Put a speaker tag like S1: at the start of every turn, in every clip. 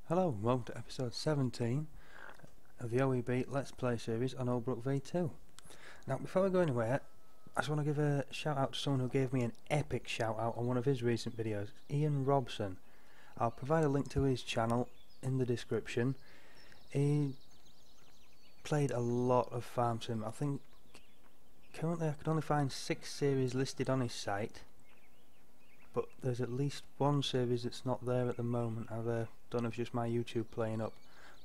S1: Hello and welcome to episode 17 of the OEB Let's Play series on Oldbrook V2. Now before we go anywhere, I just want to give a shout out to someone who gave me an epic shout out on one of his recent videos, Ian Robson. I'll provide a link to his channel in the description. He played a lot of Farm Sim. I think currently I could only find 6 series listed on his site, but there's at least one series that's not there at the moment. I don't know if it's just my YouTube playing up,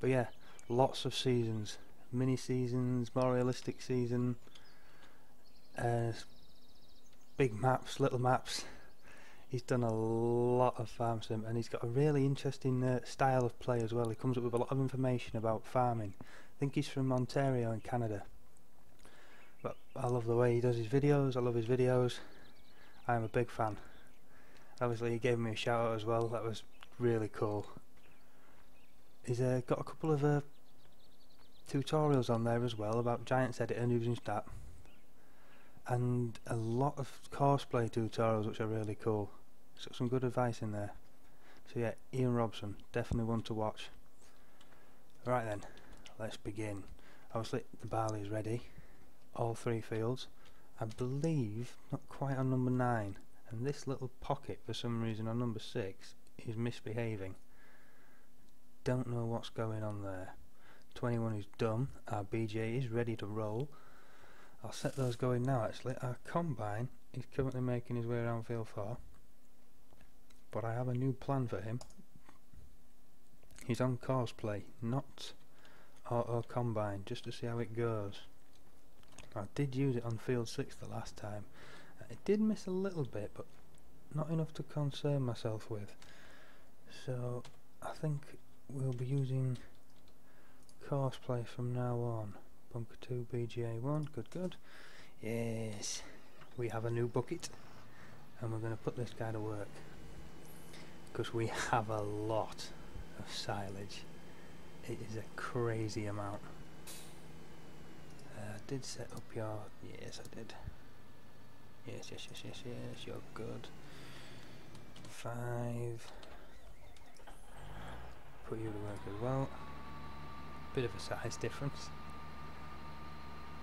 S1: but yeah, lots of seasons, mini seasons, more realistic season, big maps, little maps. He's done a lot of Farm Sim, and he's got a really interesting style of play as well. He comes up with a lot of information about farming. I think he's from Ontario in Canada, but I love the way he does his videos. I love his videos. I am a big fan. Obviously he gave me a shout out as well. That was really cool. He's got a couple of tutorials on there as well about Giants Editor and using that, and a lot of courseplay tutorials which are really cool. He's got some good advice in there. So yeah, Ian Robson, definitely one to watch. Right then, let's begin. Obviously the barley is ready, all 3 fields. I believe not quite on number 9, and this little pocket for some reason on number 6 is misbehaving. Don't know what's going on there. 21 is done. Our BJ is ready to roll. I'll set those going now actually. Our combine is currently making his way around field 4, but I have a new plan for him. He's on course play, not auto combine, just to see how it goes. I did use it on field 6 the last time. It did miss a little bit, but not enough to concern myself with. So I think we'll be using course play from now on. Bunker 2 BGA 1, good. Yes, we have a new bucket, and we're going to put this guy to work, because we have a lot of silage. It is a crazy amount. I did set up your... yes I did. Yes, you're good. 5. Put you to work as well. Bit of a size difference,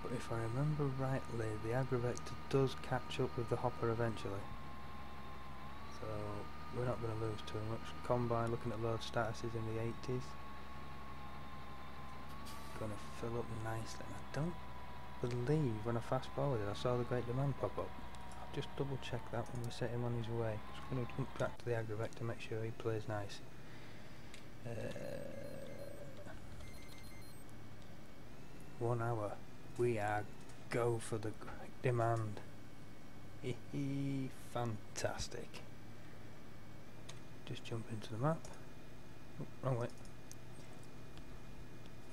S1: but if I remember rightly, the Agravector does catch up with the hopper eventually, so we're not going to lose too much. Combine, looking at load statuses in the 80s, going to fill up nicely. And I don't believe when I fast forwarded I saw the great demand pop up. I'll just double check that when we set him on his way. Just going to jump back to the Agravector, make sure he plays nice. 1 hour. We are go for the great demand. Fantastic. Just jump into the map. Oh, wrong way.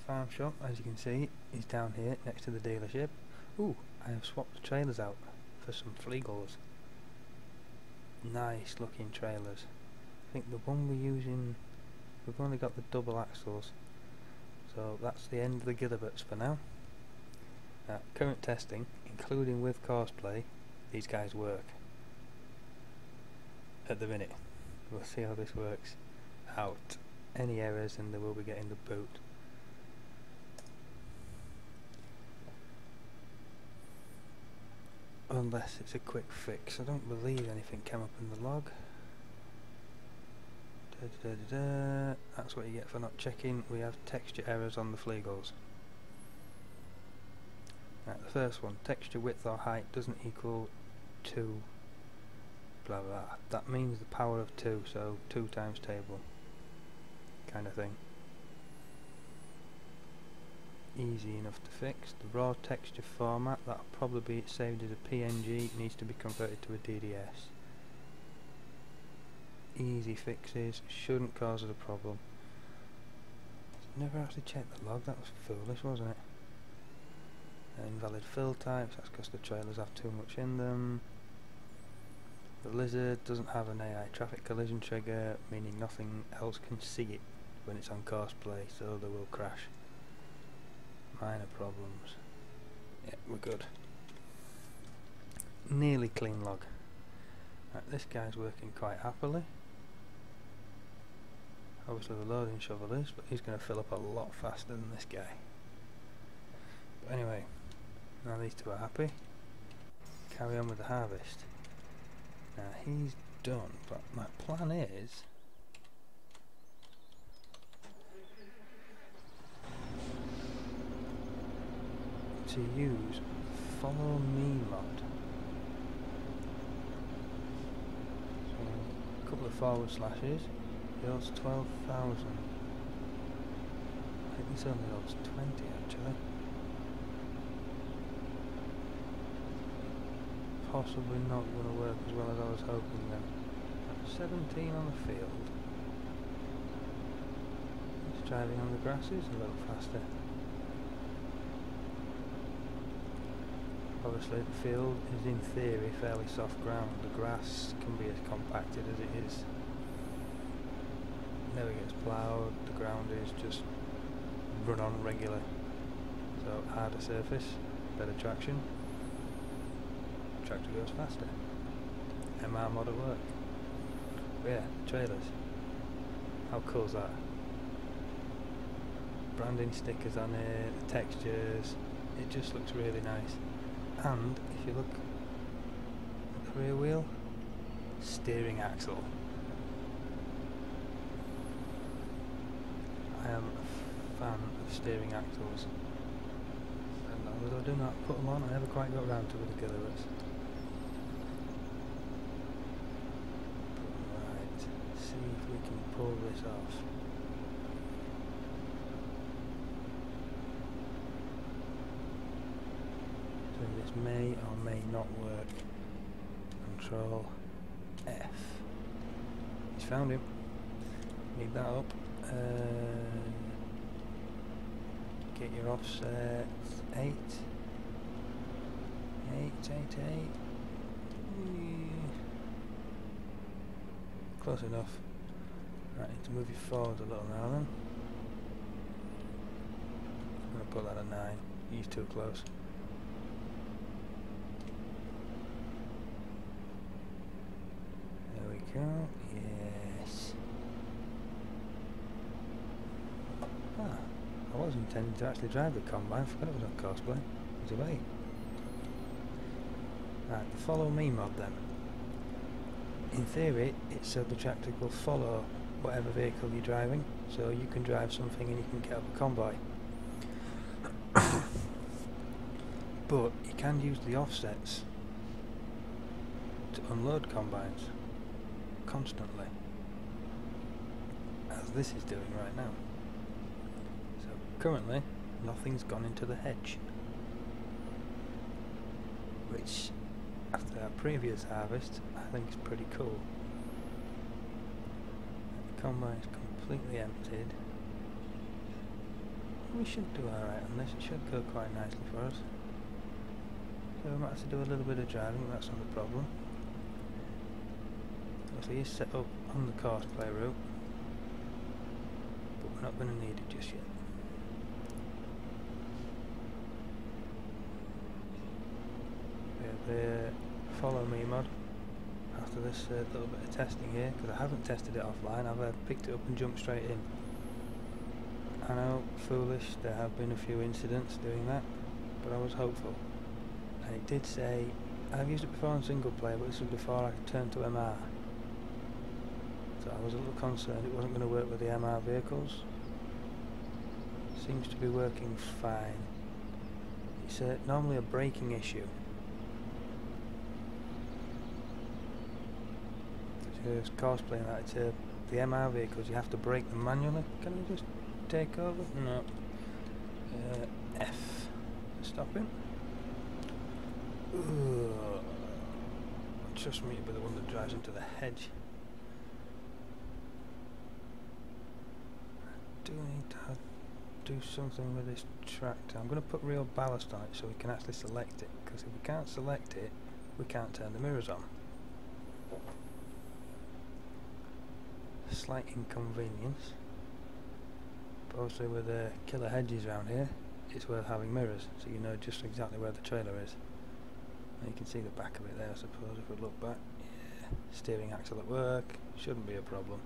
S1: Farm shop, as you can see, is down here next to the dealership. Ooh, I have swapped the trailers out for some Flegals. Nice looking trailers. I think the one we're using, we've only got the double axles, so that's the end of the Gilberts for now. Current testing, including with courseplay, these guys work at the minute. We'll see how this works out. Any errors and they will be getting the boot. Unless it's a quick fix. I don't believe anything came up in the log. That's what you get for not checking. We have texture errors on the Flegals. Right, the first one, texture width or height doesn't equal 2 blah blah. That means the power of 2, so 2 times table kind of thing. Easy enough to fix. The raw texture format, that'll probably be saved as a PNG, needs to be converted to a DDS. Easy fixes, shouldn't cause us a problem. Never actually checked the log, that was foolish, wasn't it? Invalid fill types, that's because the trailers have too much in them. The lizard doesn't have an AI traffic collision trigger, meaning nothing else can see it when it's on courseplay, so they will crash. Minor problems. Yeah, we're good. Nearly clean log. Right, this guy's working quite happily. obviously the loading shovel is, but he's going to fill up a lot faster than this guy. But anyway, now these two are happy. Carry on with the harvest. Now he's done, but my plan is to use follow me mod. So a couple of forward slashes. Yields 12,000. I think this only yields 20 actually. Possibly not going to work as well as I was hoping then. 17 on the field. It's driving on the grasses a little faster. Obviously the field is in theory fairly soft ground. The grass can be as compacted as it is. Never gets ploughed, the ground is just run on regular. So harder surface, better traction. Tractor goes faster. MR mod at work. But yeah, trailers. How cool is that? Branding stickers on it, the textures, it just looks really nice. And if you look at the rear wheel, steering axle. I am a fan of steering axles, and although I do not put them on, I never quite got round to with the Gillerets. Right, see if we can pull this off. So this may or may not work. Control F. He's found him. Need that up. Get your offset 8. Close enough. Right, need to move you forward a little now then. I'm going to put that at 9. He's too close. There we go. Yes. I was intending to actually drive the combine, I forgot it was on cosplay. It's away. Right, the follow me mod then. In theory, it's so the tractor will follow whatever vehicle you're driving, so you can drive something and you can get up a convoy. But you can use the offsets to unload combines constantly, as this is doing right now. Currently, nothing's gone into the hedge, which, after our previous harvest, I think is pretty cool. The combine is completely emptied. We should do alright on this, it should go quite nicely for us. So we might have to do a little bit of driving, but that's not a problem. So he's set up on the cosplay route, but we're not going to need it just yet. The follow me mod after this little bit of testing here, because I haven't tested it offline. I've picked it up and jumped straight in. I know, foolish, there have been a few incidents doing that, but I was hopeful, and it did say I've used it before on single player, but this was before I turned to MR, so I was a little concerned it wasn't going to work with the MR vehicles. Seems to be working fine. It's normally a braking issue. Just cosplaying that, it's the MR vehicles, you have to brake them manually. Can you just take over? No. F. Stop him. Trust me, but the one that drives into the hedge. I do need to do something with this tractor. I'm going to put real ballast on it so we can actually select it, because if we can't select it, we can't turn the mirrors on. Slight inconvenience, but obviously with killer hedges around here, it's worth having mirrors so you know just exactly where the trailer is. And you can see the back of it there, I suppose, if we look back. Yeah. Steering axle at work, shouldn't be a problem.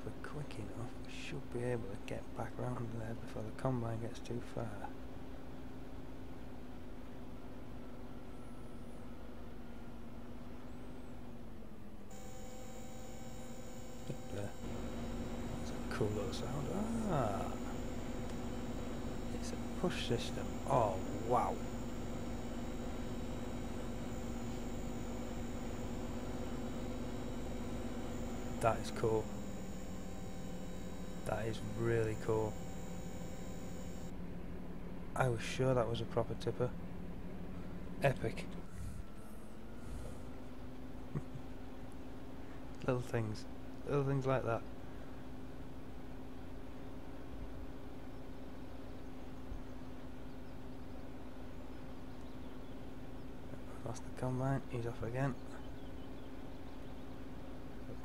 S1: we're quick enough, we should be able to get back round there before the combine gets too far. That's a cool little sound. Ah! It's a push system. Oh, wow! That is cool. That is really cool. I was sure that was a proper tipper. Epic. Little things like that. Lost the combine, he's off again.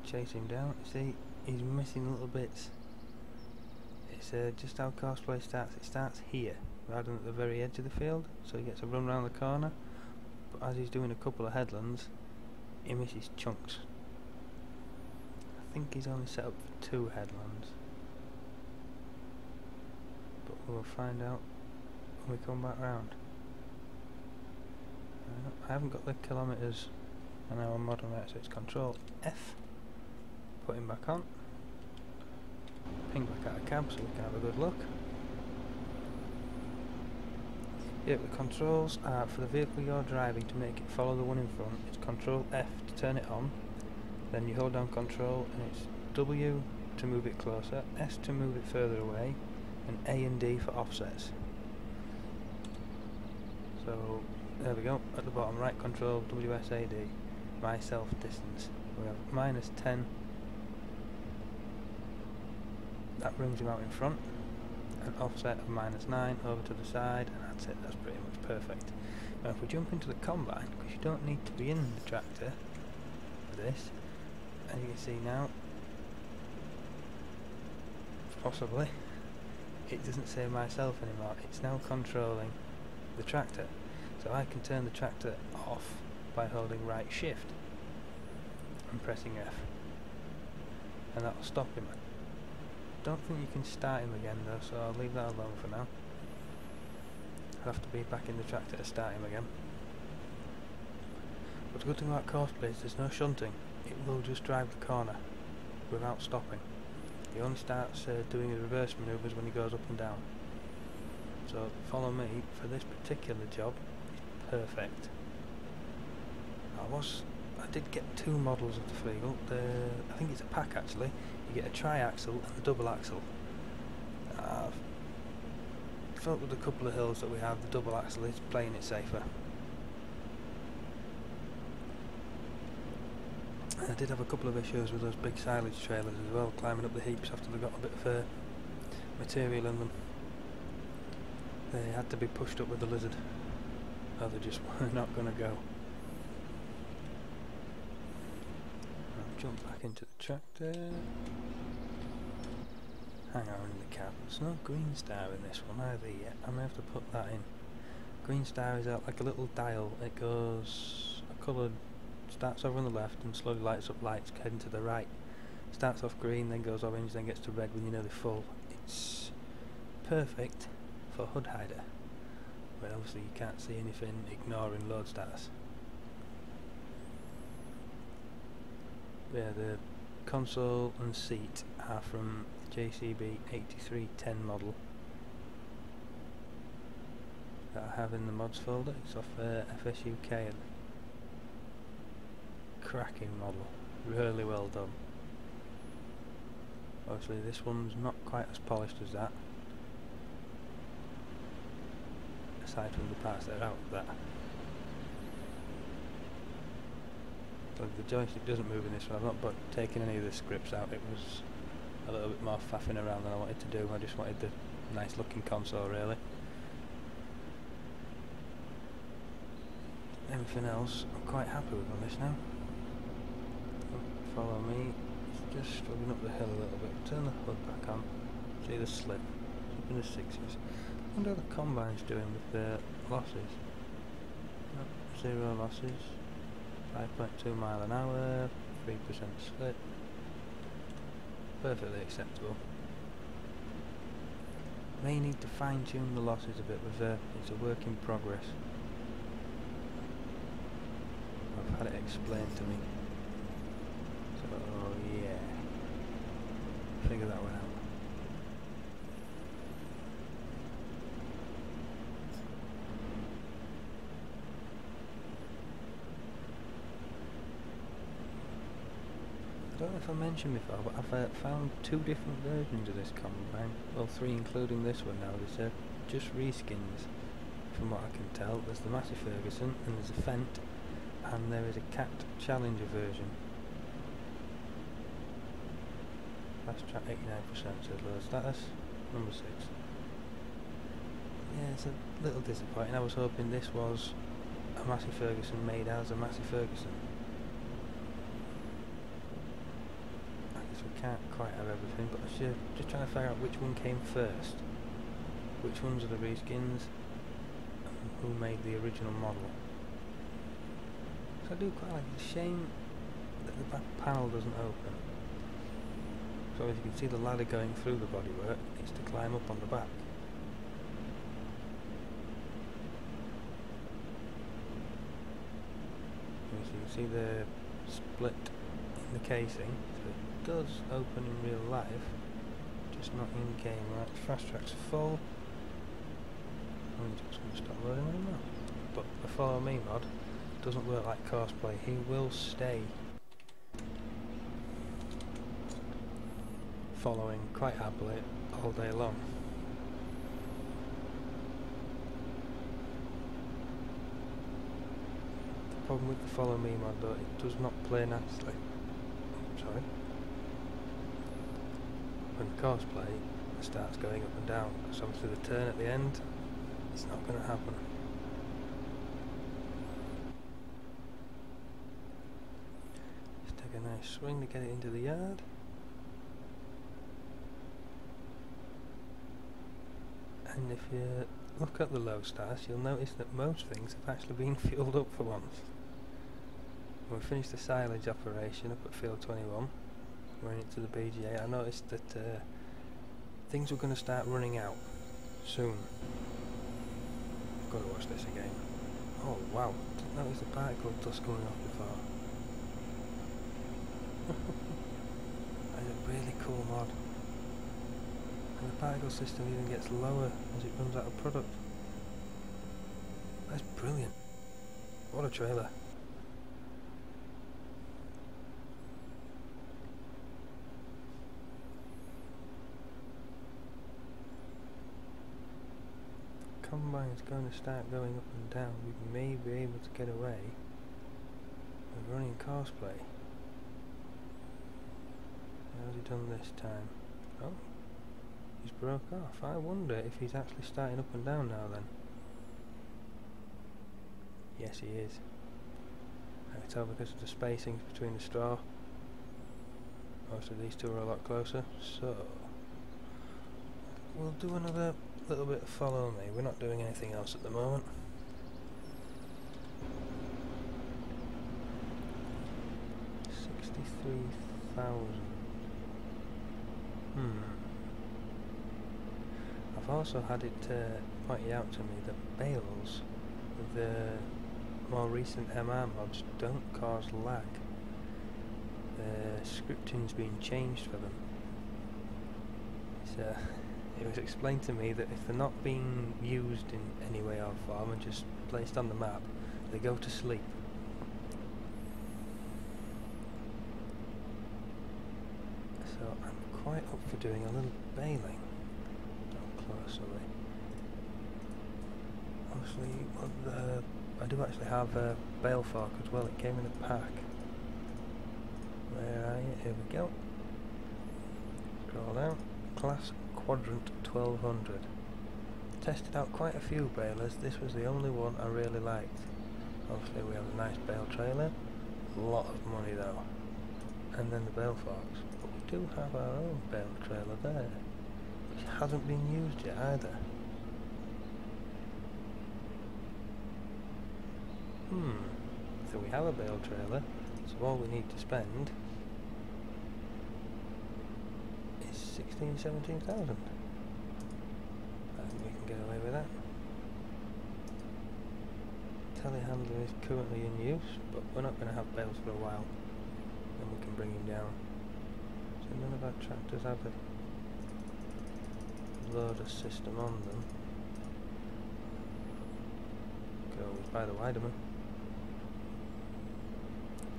S1: Chase him down, see, he's missing little bits. It's just how cosplay starts. It starts here, rather than at the very edge of the field, so he gets a run around the corner, but as he's doing a couple of headlands, he misses chunks. I think he's only set up for 2 headlands, but we'll find out when we come back round. I haven't got the kilometres on our model yet, so it's Control F. Put him back on. Ping back out of cab so we can have a good look. Yeah, the controls are for the vehicle you're driving to make it follow the one in front. It's Control F to turn it on. Then you hold down Control and it's W to move it closer, S to move it further away, and A and D for offsets. So there we go, at the bottom right control, WSAD, my self distance. We have -10, that brings him out in front, an offset of -9 over to the side, and that's it, that's pretty much perfect. Now if we jump into the combine, because you don't need to be in the tractor for this, as you can see now, possibly, it doesn't say myself anymore, it's now controlling the tractor. So I can turn the tractor off by holding right shift and pressing F, and that'll stop him. Don't think you can start him again though, so I'll leave that alone for now. I'll have to be back in the tractor to start him again. But the good thing about cosplay is there's no shunting, it will just drive the corner without stopping. He only starts doing his reverse manoeuvres when he goes up and down. So follow me for this particular job. Perfect. I did get 2 models of the Flegel. I think it's a pack actually. You get a tri-axle and a double axle. I've felt with a couple of hills that we have, the double axle is playing it safer. And I did have a couple of issues with those big silage trailers as well, climbing up the heaps after they got a bit of material in them. They had to be pushed up with the lizard. Oh, they just were not going to go. I'll jump back into the tractor. Hang on in the cab. There's no green star in this one either yet. I may have to put that in. Green star is like a little dial. It goes a coloured, starts over on the left and slowly lights up lights heading to the right. Starts off green, then goes orange, then gets to red when you're nearly full. It's perfect for hood hider, but obviously you can't see anything ignoring load status. Yeah, the console and seat are from JCB 8310 model that I have in the mods folder. It's off FSUK. Cracking model, really well done. Obviously this one's not quite as polished as that, aside from the parts that are out of that. So the joystick doesn't move in this one. I've not taken any of the scripts out. It was a little bit more faffing around than I wanted to do. I just wanted the nice looking console really. Everything else I'm quite happy with on this now. Follow me. It's just struggling up the hill a little bit. Turn the hood back on. See the slip. Up in the 60s. I wonder how the combine's doing with the losses. Nope, 0 losses. 5.2 mile an hour. 3% slip. perfectly acceptable. May need to fine tune the losses a bit with it's a work in progress. I've had it explained to me. So yeah, figure that one out. I don't know if I mentioned before, but I've found 2 different versions of this combine. Well, 3 including this one now. There's just reskins, from what I can tell. There's the Massey Ferguson, and there's a Fent, and there is a Cat Challenger version. Fast track 89% says low status, number 6. Yeah, it's a little disappointing. I was hoping this was a Massey Ferguson made as a Massey Ferguson. We can't quite have everything, but I'm just trying to figure out which one came first. Which ones are the reskins, and who made the original model. So I do quite like it. It's a shame that the back panel doesn't open. So as you can see, the ladder going through the bodywork is to climb up on the back. As you can see the split in the casing. Does open in real life, just not in game. Right, fast track's full. I'm just going to stop loading anymore. But the follow me mod doesn't work like cosplay. He will stay following quite happily all day long. The problem with the follow me mod though, it does not play nicely. Sorry. When cosplay starts going up and down, so obviously the turn at the end, it's not going to happen. Just take a nice swing to get it into the yard. And if you look at the low stats, you'll notice that most things have actually been fueled up for once. When we finished the silage operation up at field 21, going into the BGA, I noticed that things were going to start running out soon. I've got to watch this again. Oh wow, didn't notice the particle dust coming off before. That's a really cool mod. And the particle system even gets lower as it runs out of product. That's brilliant. What a trailer. Combine is going to start going up and down. We may be able to get away with running cosplay. How's he done this time? Oh, he's broke off. I wonder if he's actually starting up and down now then. Yes, he is. I can tell because of the spacings between the straw. Most of these two are a lot closer, so we'll do another little bit of follow me. We're not doing anything else at the moment. $63,000. I've also had it pointed out to me that bales with the more recent MR mods don't cause lag. The scripting's been changed for them. So it was explained to me that if they're not being used in any way or form and just placed on the map, they go to sleep. So I'm quite up for doing a little baling. Down close away. Obviously, well, I do actually have a bale fork as well. It came in a pack. Where are you? Here we go. Scroll down. Class Quadrant 1200. Tested out quite a few balers. This was the only one I really liked. Obviously we have a nice bale trailer. A lot of money though. And then the bale forks. But we do have our own bale trailer there, which hasn't been used yet either. So we have a bale trailer, so all we need to spend 17,000. I think we can get away with that. Telehandler is currently in use, but we're not going to have bales for a while. Then we can bring him down. So none of our tractors have a loader system on them. Go by the Widerman.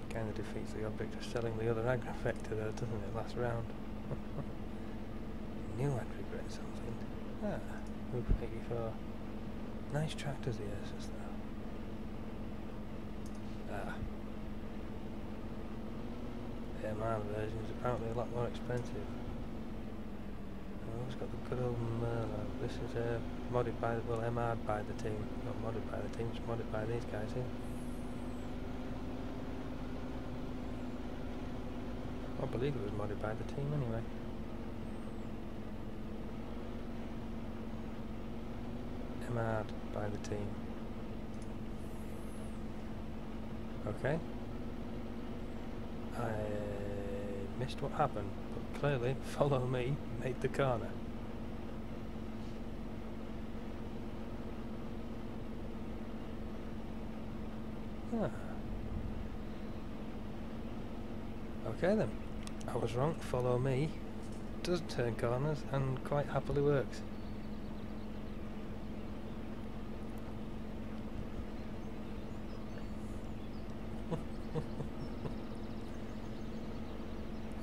S1: Kind of defeats the object of selling the other Agrifector though, doesn't it, last round? Knew I'd regret something. Ah, Move 84. Nice tractors the Ursus though. Ah. The MR version is apparently a lot more expensive. Oh, it's got the good old Merlot. This is modded by, well, MR'd by the team. Not modded by the team, it's modded by these guys here. I believe it was modded by the team anyway. MR'd by the team. Okay. I missed what happened, but clearly Follow Me made the corner. Ah. Okay then. I was wrong. Follow Me does turn corners and quite happily works.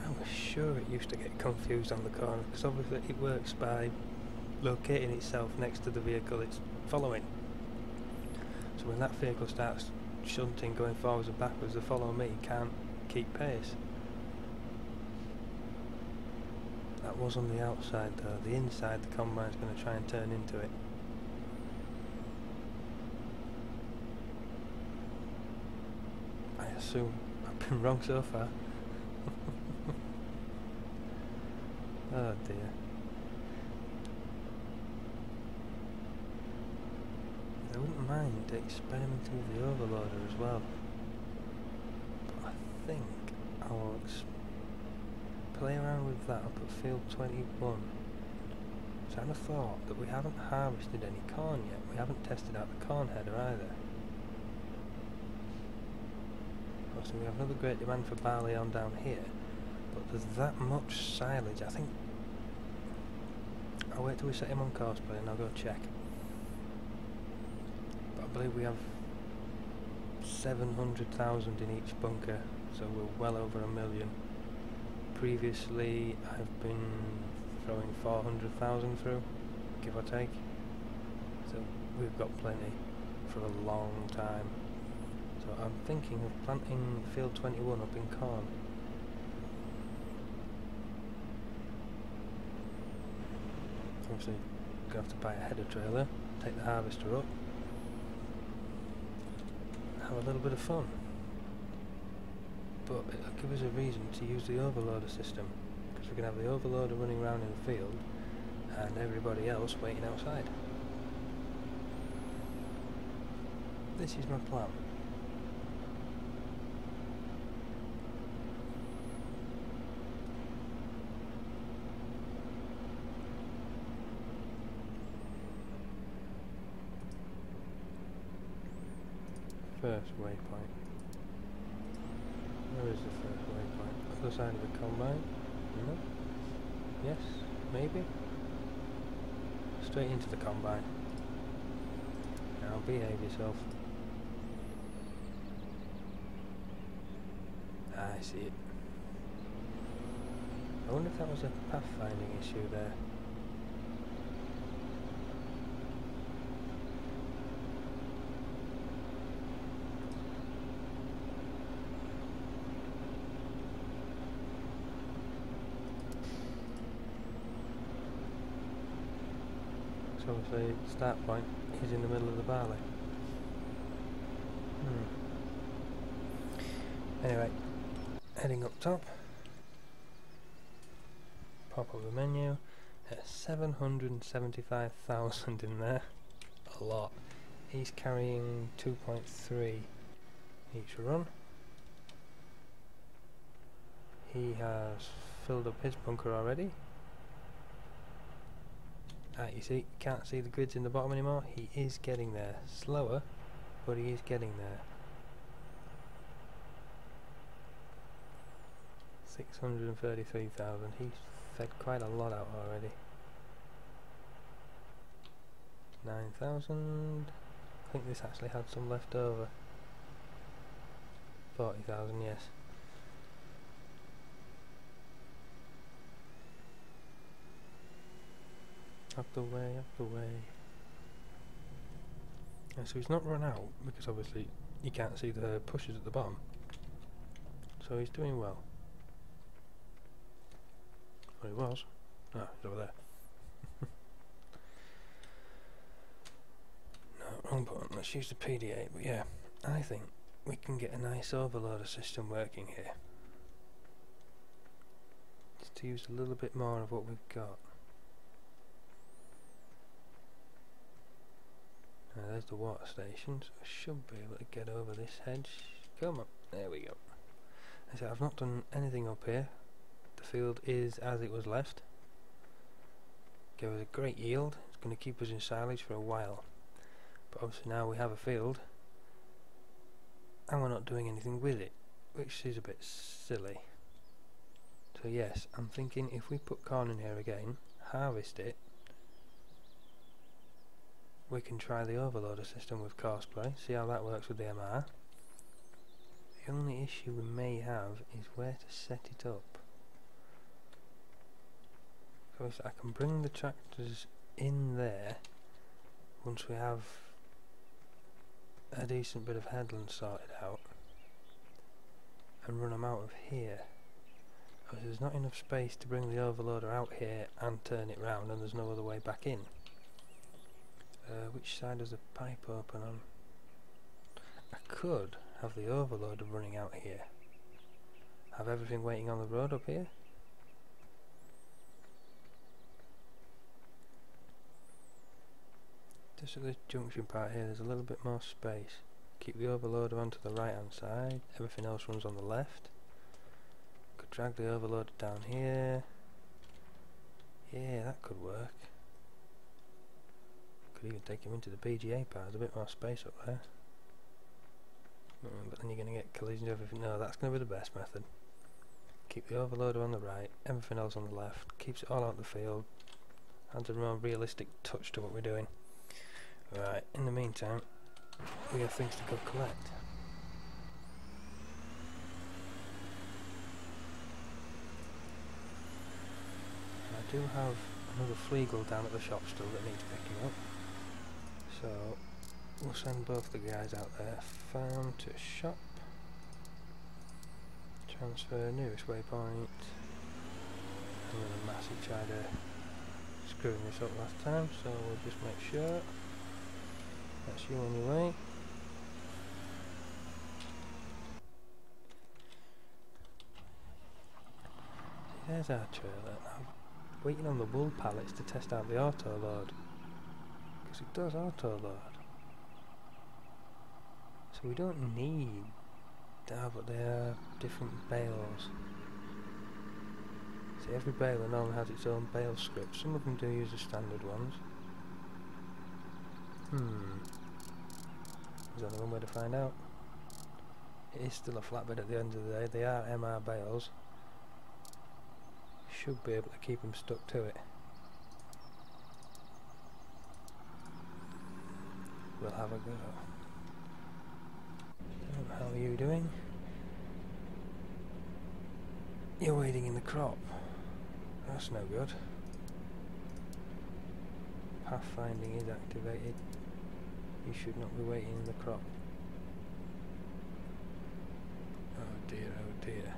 S1: I was sure it used to get confused on the corner because obviously it works by locating itself next to the vehicle it's following. So when that vehicle starts shunting, going forwards and backwards, the Follow Me can't keep pace. That was on the outside though. The inside, the combine's going to try and turn into it. I assume I've been wrong so far. Oh dear. I wouldn't mind experimenting with the overloader as well. But I think I'll play around with that up at field 21. So I had a thought that we haven't harvested any corn yet. We haven't tested out the corn header either. Obviously we have another great demand for barley on down here, but there's that much silage. I think I'll wait till we set him on cosplay and I'll go check. But I believe we have 700,000 in each bunker, so we're well over 1 million. Previously I've been throwing 400,000 through, give or take, so we've got plenty for a long time. So I'm thinking of planting field 21 up in corn. Obviously going to have to buy a header trailer, take the harvester up, have a little bit of fun. But it'll give us a reason to use the overloader system, because we can have the overloader running around in the field and everybody else waiting outside. This is my plan. First waypoint. Where is the first waypoint? Other side of the combine? No? Yes? Maybe? Straight into the combine. Now behave yourself. I see it. I wonder if that was a pathfinding issue there. Obviously, start point is in the middle of the barley. Anyway, heading up top, pop up the menu, 775,000 in there, a lot. He's carrying 2.3 each run. He has filled up his bunker already. You see, can't see the grids in the bottom anymore. He is getting there. Slower, but he is getting there. 633,000. He's fed quite a lot out already. 9,000. I think this actually had some left over. 40,000, yes. Up the way, up the way. And so he's not run out, because obviously you can't see the pushes at the bottom. So he's doing well. Well, he was. No, he's over there. No, wrong button. Let's use the PDA. But yeah, I think we can get a nice overloader system working here. Just to use a little bit more of what we've got. Now there's the water station, so I should be able to get over this hedge. Come on, there we go. I said I've not done anything up here. The field is as it was left. Gave us a great yield. It's going to keep us in silage for a while. But obviously now we have a field and we're not doing anything with it, which is a bit silly. So yes, I'm thinking if we put corn in here again, harvest it, we can try the overloader system with courseplay, see how that works with the MR. The only issue we may have is where to set it up. So I can bring the tractors in there once we have a decent bit of headland sorted out and run them out of here. Because there's not enough space to bring the overloader out here and turn it round, and there's no other way back in. Which side does the pipe open on? I could have the overloader running out here. Have everything waiting on the road up here. Just at this junction part here, there's a little bit more space. Keep the overloader onto the right hand side, everything else runs on the left. Could drag the overloader down here. Yeah, that could work. Could even take him into the PGA part, there's a bit more space up there. But then you're going to get collisions of everything. No, that's going to be the best method. Keep the overloader on the right, everything else on the left, keeps it all out of the field, adds a more realistic touch to what we're doing. Right, in the meantime, we have things to go collect. I do have another Fleagle down at the shop still that needs picking up. So, we'll send both the guys out there. Farm to shop. Transfer nearest waypoint. And then Massey tried screwing this up last time, so we'll just make sure. That's you on your way. There's our trailer. I'm waiting on the wool pallets to test out the auto load. Because it does auto load. So we don't need... but they are different bales. See, every baler normally has its own bale script. Some of them do use the standard ones. There's only one way to find out. It is still a flatbed at the end of the day. They are MR bales. Should be able to keep them stuck to it. We'll have a go. How are you doing? You're waiting in the crop. That's no good. Pathfinding is activated. You should not be waiting in the crop. Oh dear, oh dear.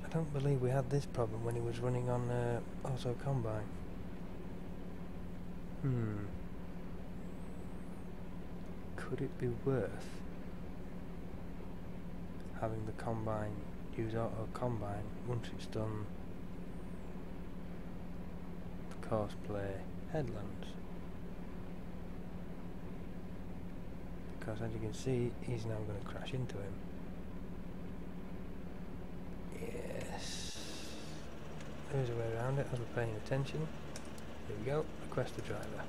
S1: I don't believe we had this problem when he was running on auto combine. Could it be worth having the combine use auto combine once it's done the courseplay headlands? Because as you can see, he's now going to crash into him. Yes. There's a way around it as we're paying attention. Here we go, request a driver.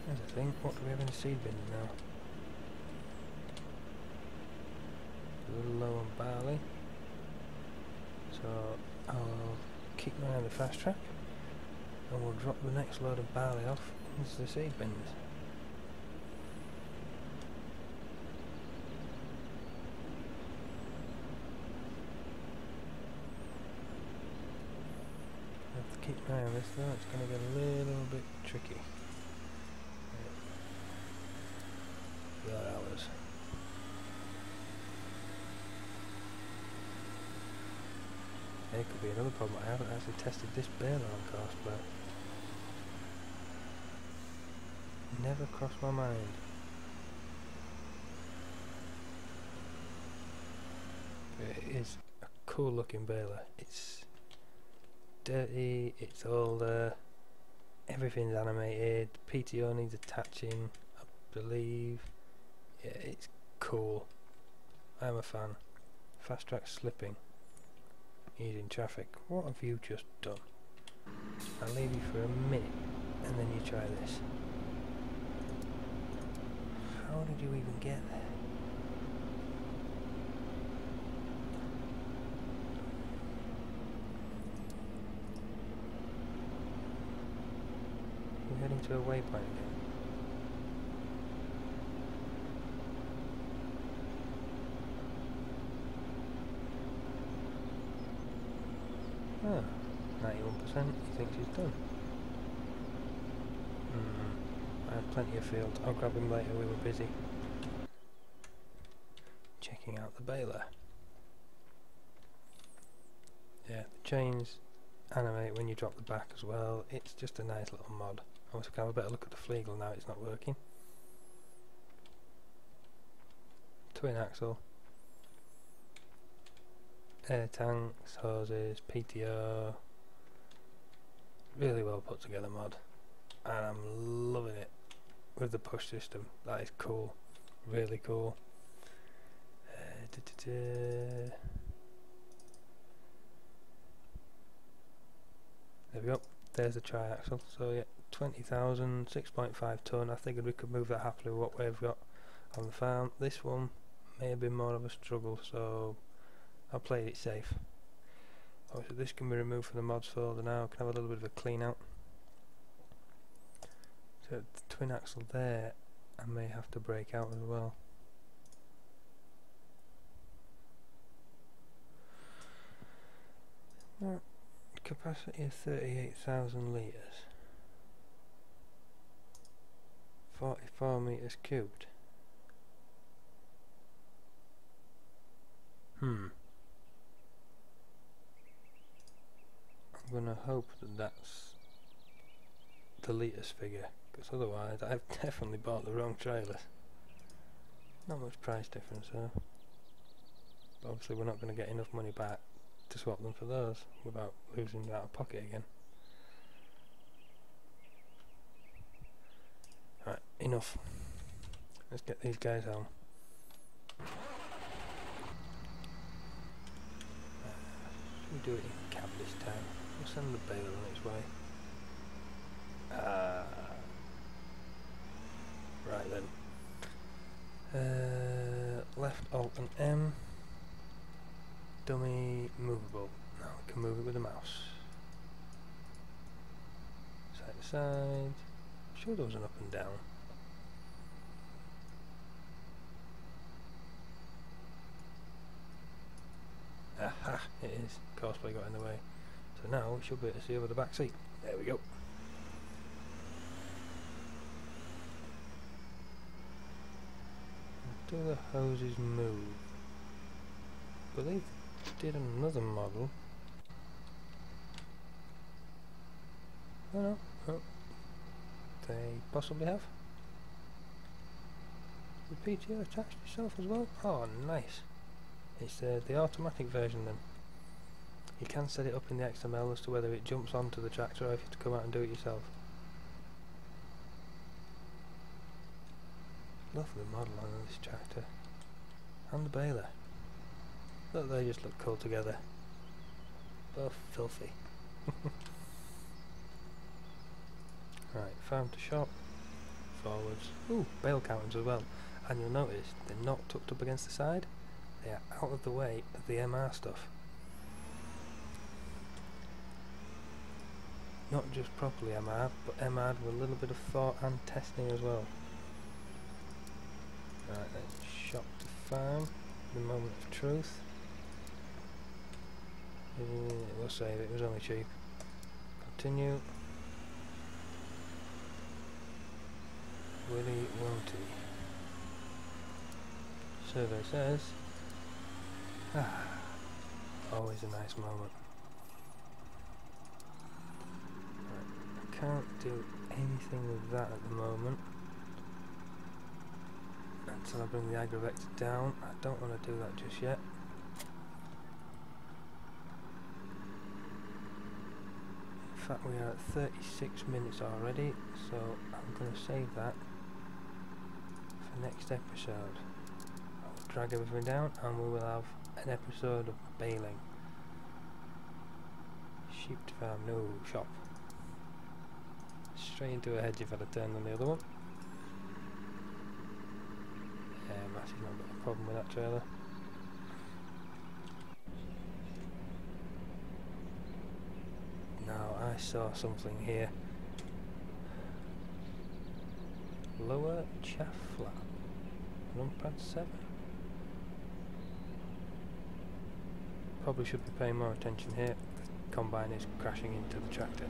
S1: There's a thing. What do we have in the seed bins now? A little low on barley. So I'll keep my eye on the fast track and we'll drop the next load of barley off into the seed bins. I have to keep my eye on this though, it's going to get a little bit tricky. There hours. There could be another problem. I haven't actually tested this baler on course, but never crossed my mind. It is a cool looking baler. It's dirty, it's older, everything's animated, PTO needs attaching, I believe. Yeah, it's cool. I'm a fan. Fast track slipping. Easing traffic. What have you just done? I'll leave you for a minute and then you try this. How did you even get there? You're heading to a waypoint again. Oh, 91%, he thinks he's done. I have plenty of field. I'll grab him later, we were busy. Checking out the baler. Yeah, the chains animate when you drop the back as well. It's just a nice little mod. I also can have a better look at the Flegel now it's not working. Twin axle. Air tanks, hoses, PTO, really well put together mod, and I'm loving it with the push system. That is cool, really cool. There we go, there's the triaxle. So yeah, 20,000, 6.5 tonne. I figured we could move that happily with what we've got on the farm. This one may have been more of a struggle, so I played it safe. Obviously this can be removed from the mods folder now, can have a little bit of a clean out. So the twin axle there I may have to break out as well. Well, capacity of 38,000 litres. 44 metres cubed. I'm gonna hope that that's the litres figure, because otherwise I've definitely bought the wrong trailer. Not much price difference though. But obviously we're not going to get enough money back to swap them for those without losing out of pocket again. Right, enough. Let's get these guys home. Should we do it in cab this time? We'll send the baler on its way. Right then. Left Alt and M. Dummy movable. Now we can move it with the mouse. Side to side. I'm sure there was an up and down. Aha! It is. Cosplay got in the way. So now we should be able to see over the back seat. There we go. Do the hoses move? I believe they did another model. Oh, they possibly have. The PTO attached itself as well? Oh, nice. It's the automatic version then. You can set it up in the XML as to whether it jumps onto the tractor or if you have to come out and do it yourself. Lovely model on this tractor. And the baler. Look, they just look cool together. Both filthy. Right, farm to shop, forwards. Ooh, bale counters as well. And you'll notice they're not tucked up against the side. They are out of the way of the MR stuff. Not just properly MR, but MR'd with a little bit of thought and testing as well. Right then, shop to farm, the moment of truth. We'll save it, it was only cheap. Continue. Willy won't he? Survey says, always a nice moment. Right, I can't do anything with that at the moment until I bring the agravector down. I don't want to do that just yet. In fact, we are at 36 minutes already, so I'm going to save that for next episode. I'll drag everything down and we will have an episode of baling. Sheep to farm, no, shop. Straight into a hedge if I'd have turned on the other one. Massey's not got a problem with that trailer. Now I saw something here. Lower chaff flap. Rumpad 7. Probably should be paying more attention here. The combine is crashing into the tractor.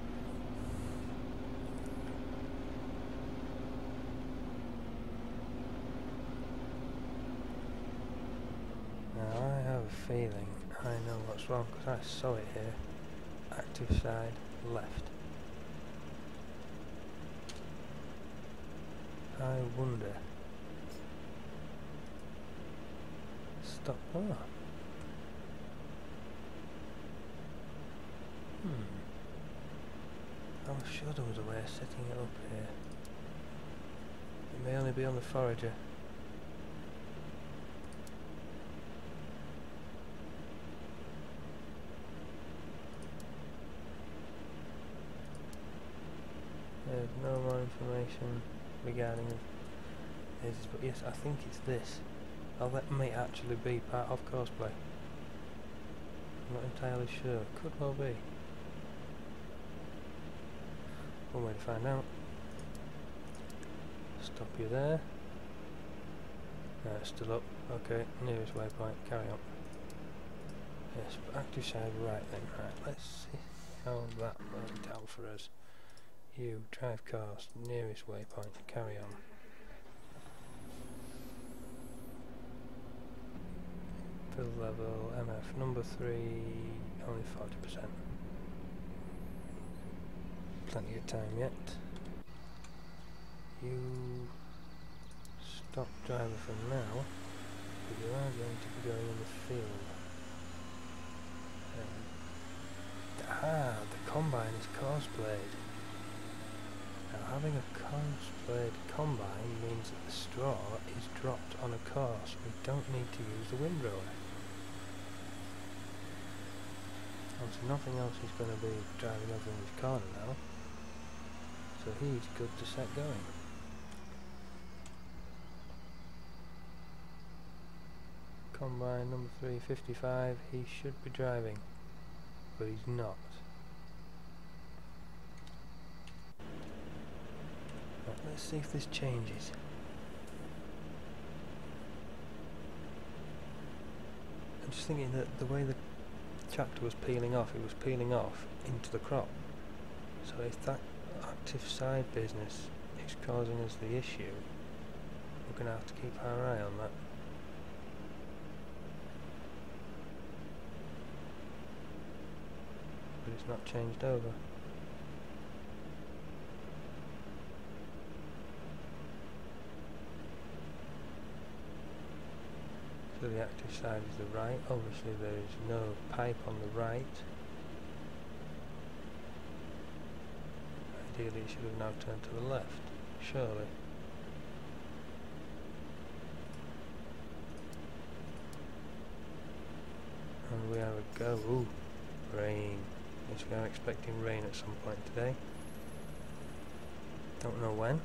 S1: Now I have a feeling I know what's wrong because I saw it here. Active side left. I wonder. Stop. Oh. I was sure there was a way of setting it up here. It may only be on the forager. There's no more information regarding this, but yes, I think it's this. Oh, that may actually be part of cosplay. I'm not entirely sure. Could well be. One way to find out. Stop you there. No, it's still up. Okay, nearest waypoint. Carry on. Yes, but active side right then. Right, let's see how that worked out for us. You drive cars, nearest waypoint. Carry on. Fill level MF number 3, only 40%. Plenty of time yet. You stop driver for now, but you are going to be going in the field. The combine is cosplayed. Now having a cosplayed combine means that the straw is dropped on a course. We don't need to use the windrower. So nothing else is going to be driving over in his corner now. So he's good to set going. Combine number 355, he should be driving, but he's not. Right, let's see if this changes. I'm just thinking that the way the tractor was peeling off, it was peeling off into the crop. So if that active side business is causing us the issue, we're going to have to keep our eye on that. But it's not changed over. So the active side is the right. Obviously there is no pipe on the right. Ideally it should have now turned to the left, surely. And we have a go. Ooh. Rain. Yes, we are expecting rain at some point today. Don't know when.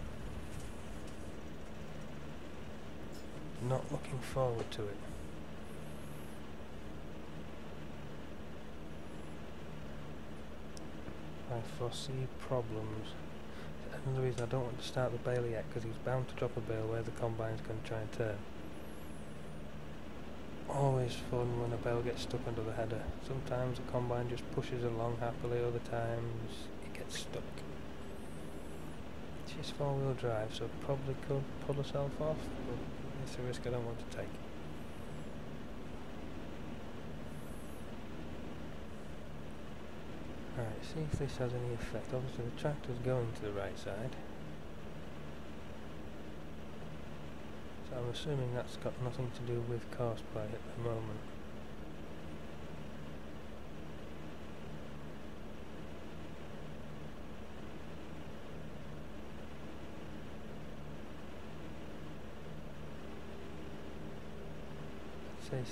S1: Not looking forward to it. I foresee problems. Another reason I don't want to start the baler yet, because he's bound to drop a bale where the combine's going to try and turn. Always fun when a bale gets stuck under the header. Sometimes the combine just pushes along happily, other times it gets stuck. She's four-wheel drive, so probably could pull herself off, but it's a risk I don't want to take. Alright, see if this has any effect. Obviously the tractor's going to the right side. So I'm assuming that's got nothing to do with cosplay at the moment.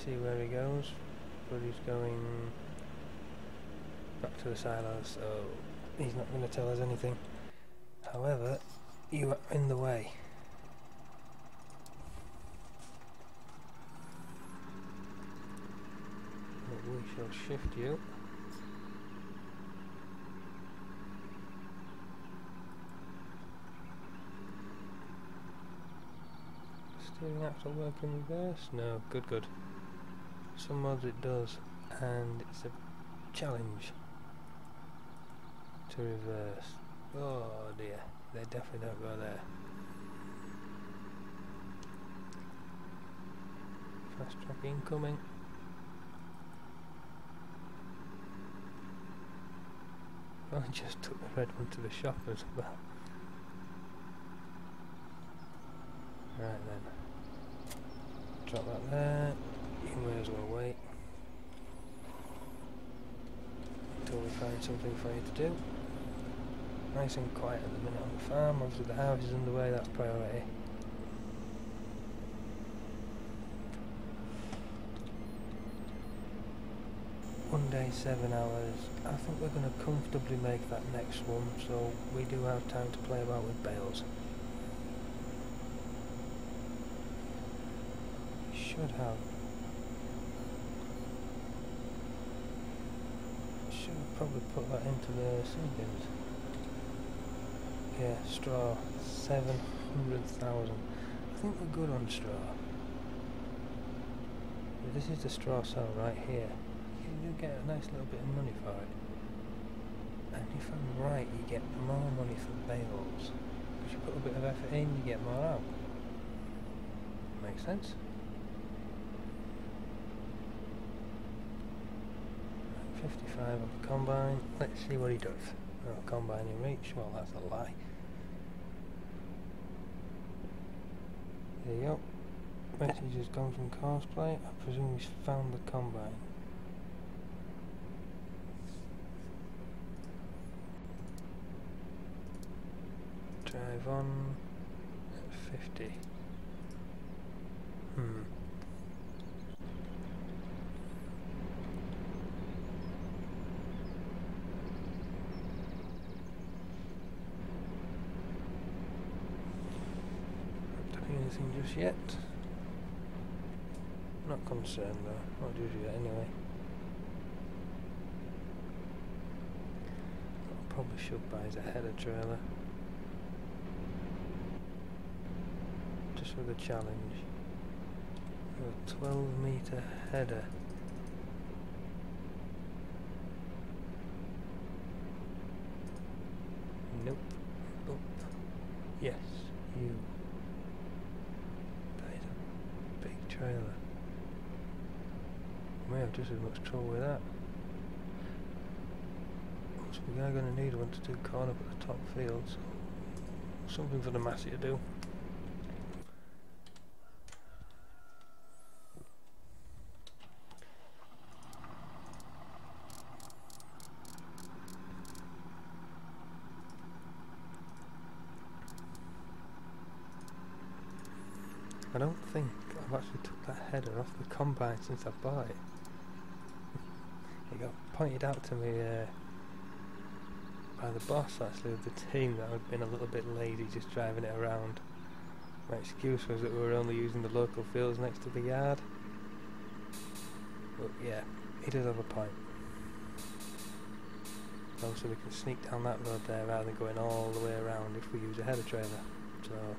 S1: See where he goes, but he's going back to the silos, so he's not going to tell us anything. However, you are in the way. But we shall shift you. Steering axle work in reverse? No, good. Some mods it does, and it's a challenge to reverse. Oh dear, they definitely don't go there. Fast track incoming. I just took the red one to the shop as well. Right then, drop that there. You may as well wait until we find something for you to do. Nice and quiet at the minute on the farm. Obviously the house is in the way, that's priority. One day, 7 hours. I think we're going to comfortably make that next one, so we do have time to play about with bales. We should have probably put that into the seed bins. Yeah, straw, 700,000. I think we're good on straw. But this is the straw sale right here. You get a nice little bit of money for it. And if I'm right, you get more money for bales. Because you put a bit of effort in, you get more out. Makes sense? 55 on the combine. Let's see what he does. Oh, combine in reach. Well, that's a lie. There you go. Message has gone from cosplay. I presume he's found the combine. Drive on at 50. Anything just yet? Not concerned though, not just yet anyway. I probably should buy as a header trailer. Just for the challenge. A 12-metre header. Nope. Oop. Yes, you. Trailer. We may have just as much trouble with that. So we are going to need one to do corn up at the top field, so something for the Massey to do. I don't think I've actually took that header off the combine since I bought it. It got pointed out to me by the boss actually of the team that I'd been a little bit lazy just driving it around. My excuse was that we were only using the local fields next to the yard. But yeah, he does have a point. Also we can sneak down that road there rather than going all the way around if we use a header trailer. So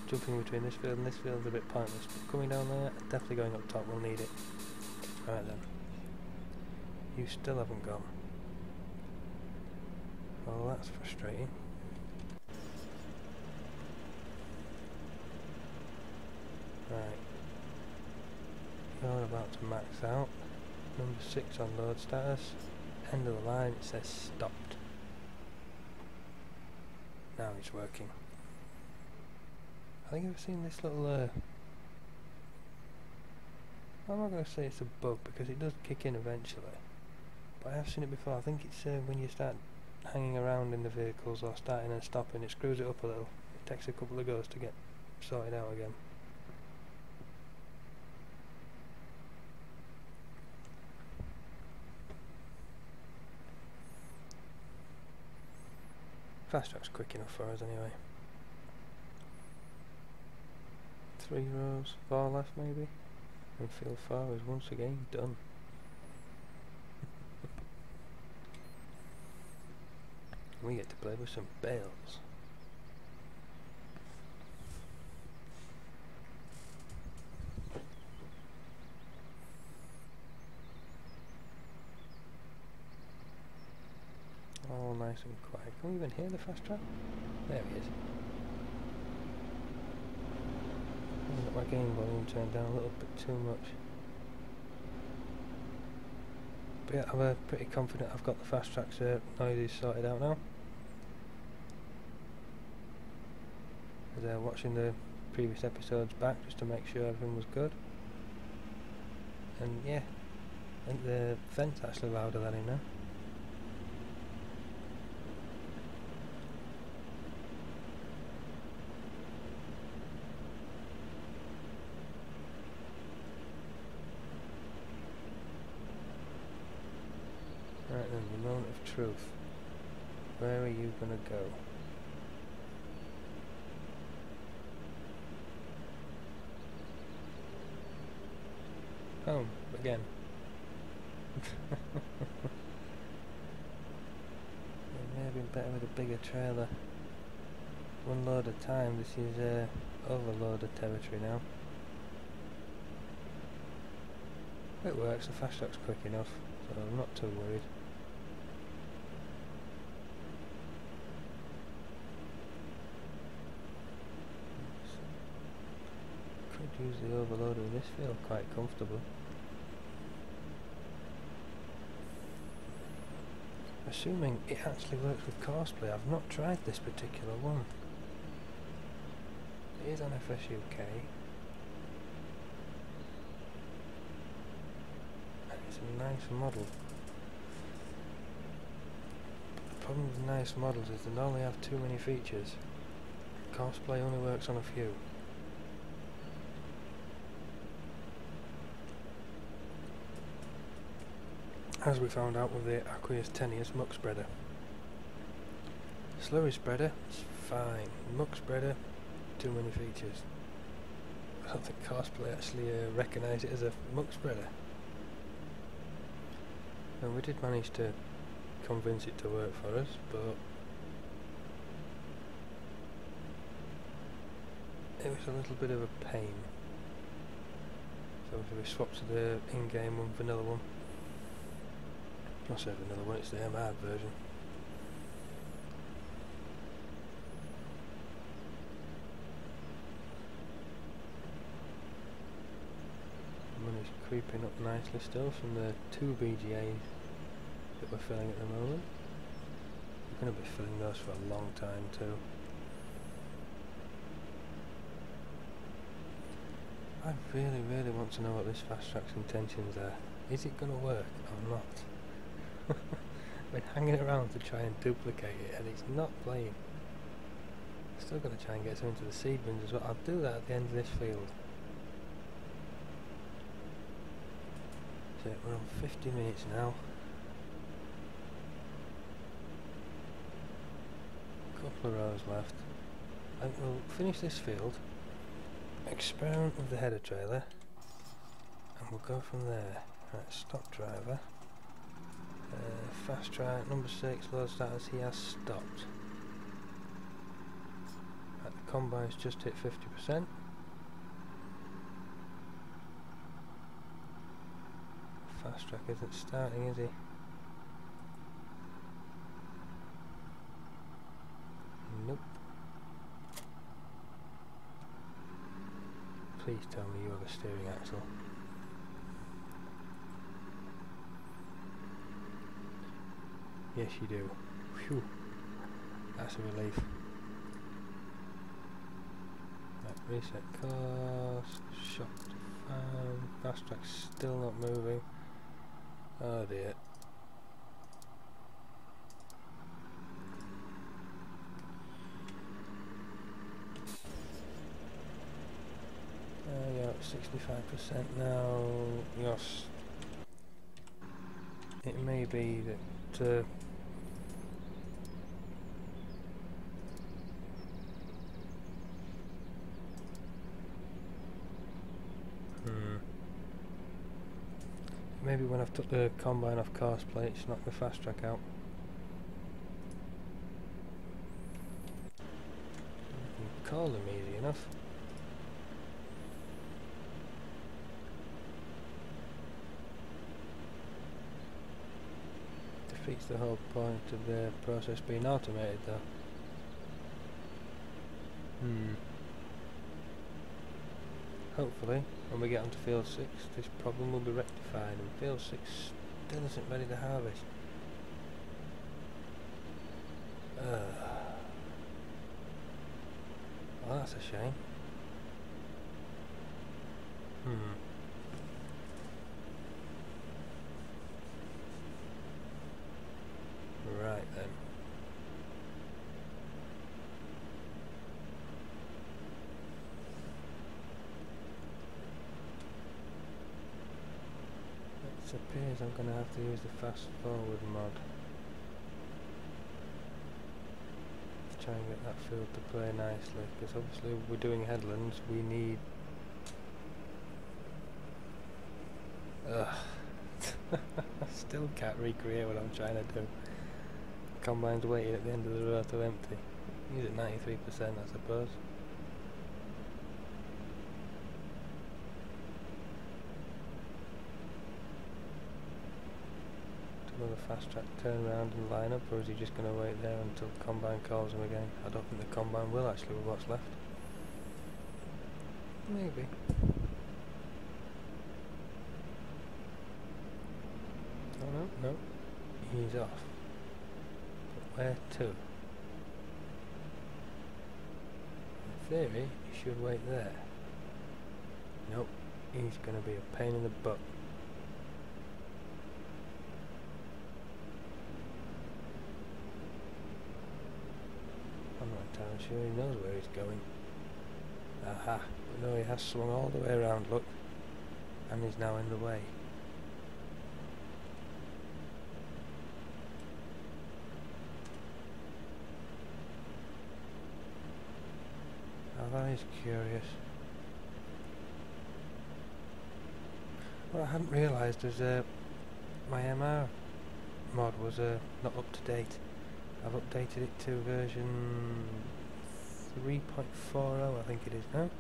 S1: jumping between this field and this field is a bit pointless, but coming down there, definitely going up top, we'll need it. Alright then. You still haven't gone. Well, that's frustrating. Right. You're about to max out. Number 6 on load status. End of the line, it says stopped. Now it's working. I think I've seen this little I'm not going to say it's a bug because it does kick in eventually, but I have seen it before. I think it's when you start hanging around in the vehicles or starting and stopping, it screws it up a little. It takes a couple of goes to get sorted out again. Fast track's quick enough for us anyway. 3 rows, 4 left maybe, and field 4 is once again done. We get to play with some bales. All nice and quiet. Can we even hear the fast track? There he is. I've got my game volume turned down a little bit too much. But yeah, I'm pretty confident I've got the fast tracks noises sorted out now. I was watching the previous episodes back just to make sure everything was good. And yeah, I think the vent's actually louder than him now. Right then, the moment of truth. Where are you gonna go? Home, again. It may have been better with a bigger trailer. One load at a time. This is overloaded territory now. It works, the fast track's quick enough, so I'm not too worried. Could use the overloader in this field quite comfortably. Assuming it actually works with courseplay, I've not tried this particular one. It is on FSUK. And it's a nice model. The problem with nice models is they normally have too many features. Courseplay only works on a few. As we found out with the Aqueous Tenuous muck spreader. Slurry spreader, it's fine. Muck spreader, too many features. I don't think Courseplay actually recognised it as a muck spreader. And we did manage to convince it to work for us, but it was a little bit of a pain. So we swapped to the in-game one, vanilla one. I'll say vanilla one, it's the MR version. Money's creeping up nicely still from the 2 BGAs that we're filling at the moment. We're going to be filling those for a long time too. I really want to know what this fast track's intentions are. Is it going to work or not? I've been hanging around to try and duplicate it and it's not playing. Still got to try and get some into the seed bins as well. I'll do that at the end of this field. So we're on 50 minutes now. Couple of rows left. I think we'll finish this field, experiment with the header trailer, and we'll go from there. Right, stop driver. Fast track, number 6, load status, he has stopped. Right, the combine's just hit 50%. Fast track isn't starting, is he? Nope. Please tell me you have a steering axle. Yes, you do. Phew. That's a relief. Right, reset course. Shop to farm. Fast track's still not moving. Oh dear. You're at 65% now. Yes. It may be that maybe when I've took the combine off course plate, it's knocked the fast track out. You can call them easy enough. Defeats the whole point of the process being automated though. Hopefully, when we get onto field 6, this problem will be rectified and field 6 still isn't ready to harvest. Well, that's a shame. Right then. It appears I'm going to have to use the fast forward mod to try and get that field to play nicely, because obviously we're doing headlands, we need... Still can't recreate what I'm trying to do. Combine's waiting at the end of the row to empty. Use it 93%, I suppose. Another fast track turn around and line up, or is he just going to wait there until combine calls him again? I don't think the combine will actually with what's left. Maybe. Oh no, he's off. But where to? In theory, he should wait there. Nope, he's going to be a pain in the butt. I'm not entirely sure he knows where he's going. Aha, but no, he has swung all the way around, look, and he's now in the way. Now that is curious. What I hadn't realised was my MR mod was not up to date. I've updated it to version 3.40, I think it is now.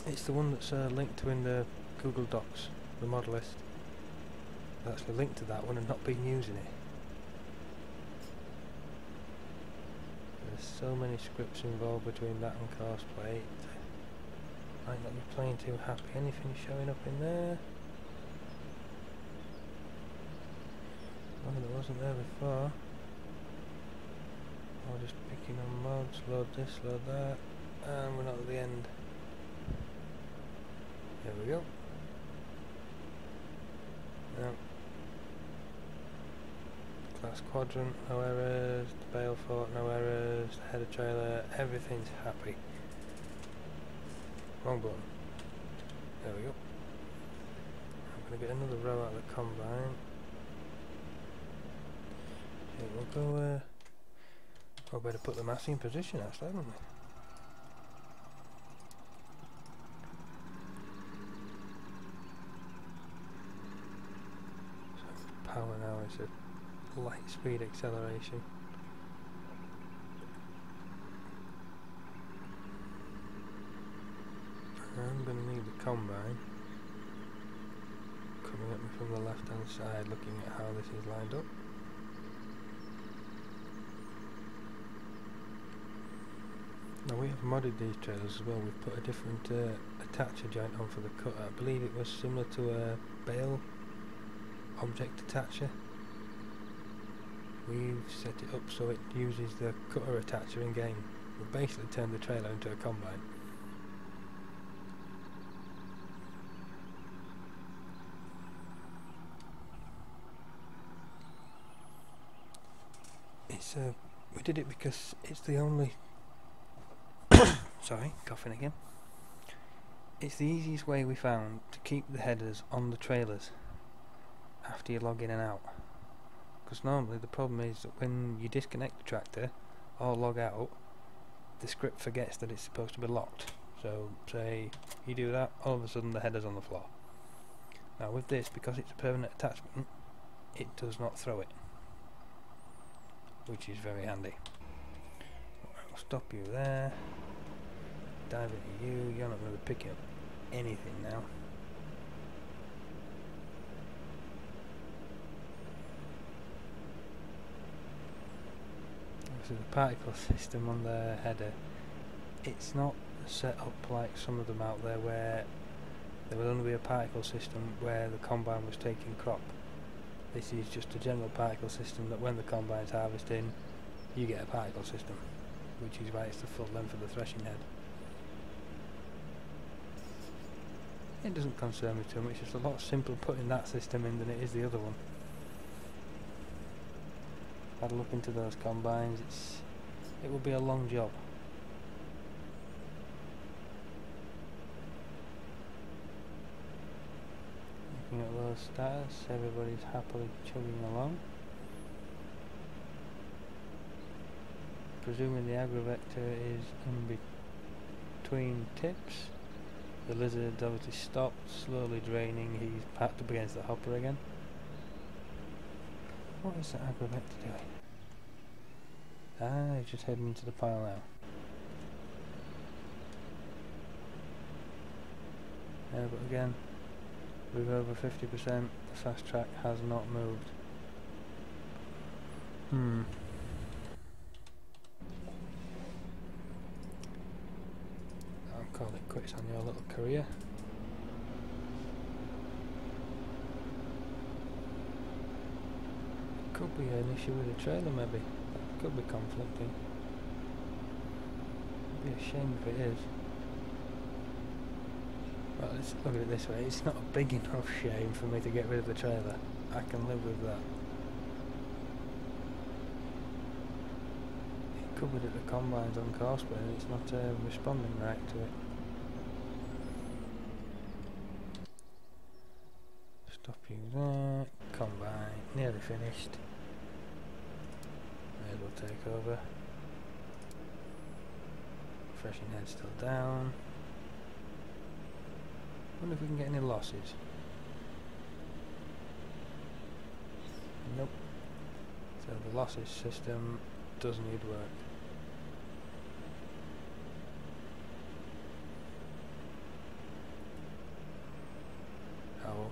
S1: It's the one that's linked to in the Google Docs, the mod list. I've actually linked to that one and not been using it. There's so many scripts involved between that and course plate. Might not be playing too happy. Anything showing up in there? Oh, that wasn't there before. I'm just picking on mods, load this, load that, and we're not at the end. There we go. Now, class quadrant, no errors, the bale fort, no errors, the header trailer, everything's happy. Wrong button. There we go. going to get another row out of the combine. Okay, we'll go, we better put the Massey in position actually, haven't we? So power now is a light speed acceleration. I'm going to need the combine coming at me from the left hand side, looking at how this is lined up. Now we have modded these trailers as well. We've put a different attacher joint on for the cutter. I believe it was similar to a bale object attacher. We've set it up so it uses the cutter attacher in game. We've basically turned the trailer into a combine. We did it because it's the only sorry, coughing again. It's the easiest way we found to keep the headers on the trailers after you log in and out. Because normally the problem is that when you disconnect the tractor or log out, the script forgets that it's supposed to be locked. So say you do that, all of a sudden the header's on the floor. Now with this, because it's a permanent attachment, it does not throw it, which is very handy. I'll stop you there, dive into you. You're not going to be picking up anything now. So the particle system on the header, it's not set up like some of them out there where there will only be a particle system where the combine was taking crop. This is just a general particle system that when the combine's harvesting, you get a particle system, which is why it's the full length of the threshing head. It doesn't concern me too much. It's a lot simpler putting that system in than it is the other one. Had a look into those combines. It will be a long job. Looking at those status, everybody's happily chugging along. Presuming the agrovector is in between tips. The lizard's obviously stopped, slowly draining. He's packed up against the hopper again. What is the agrovector doing? Ah, he's just heading into the pile now. Yeah, but again, with over 50%, the fast track has not moved. I'll call it quits on your little career. Could be an issue with the trailer, maybe. Could be conflicting. It'd be a shame if it is. Well, let's look at it this way. It's not a big enough shame for me to get rid of the trailer. I can live with that. It could be that the combine's on course, but it's not responding right to it. Stop you there. Combine. Nearly finished. May as well take over. Threshing head still down. Wonder if we can get any losses. Nope. So the losses system does need work. Oh well.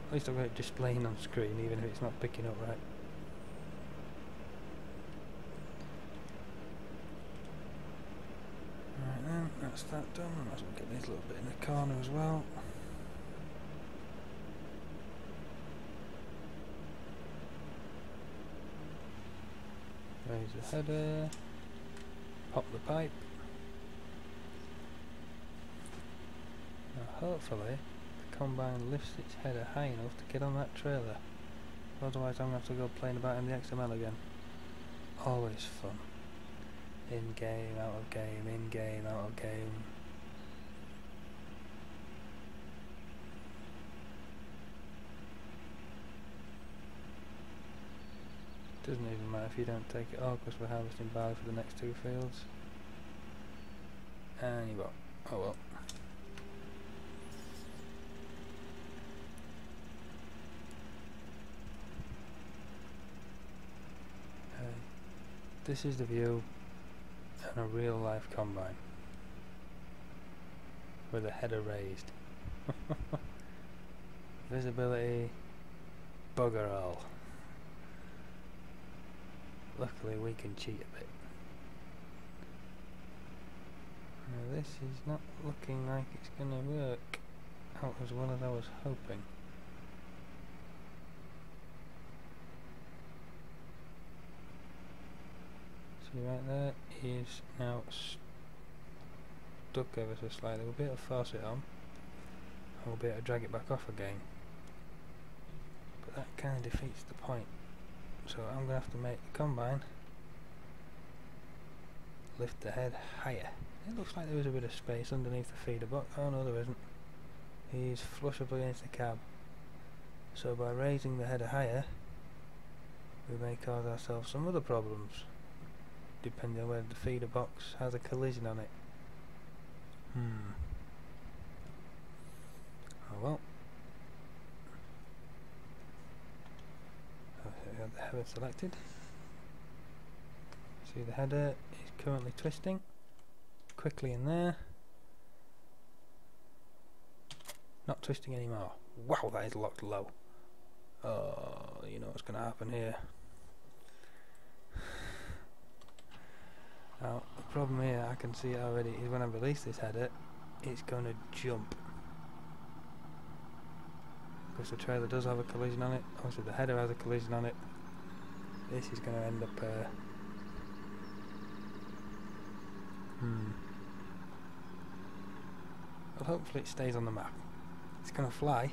S1: At least I've got it displaying on screen even if it's not picking up right. Right then, that's that done. I might as well get this little bit in the corner as well. Raise the header, pop the pipe. Now hopefully the combine lifts its header high enough to get on that trailer. Otherwise I'm going to have to go playing about in the XML again. Always fun. In game, out of game, in game, out of game. doesn't matter if you don't take it all because we're harvesting barley for the next 2 fields. And you won't. Oh well. This is the view on a real life combine with a header raised. Visibility bugger all. Luckily we can cheat a bit. Now this is not looking like it's gonna work out as well as I was hoping. See right there, is now stuck ever so slightly. We'll be able to force it on. I'll be able to drag it back off again. But that kind of defeats the point. So I'm going to have to make the combine lift the head higher. It looks like there was a bit of space underneath the feeder box. Oh no, there isn't. He's flush up against the cab. So by raising the header higher, we may cause ourselves some other problems, depending on whether the feeder box has a collision on it. Oh well. Okay, we have the header selected. See, the header is currently twisting quickly in there. Not twisting anymore. Wow, that is locked low. Oh, you know what's going to happen here. Now, the problem here, I can see it already, is when I release this header, it's going to jump. Because the trailer does have a collision on it. Obviously the header has a collision on it. This is going to end up... Well, hopefully it stays on the map. It's going to fly.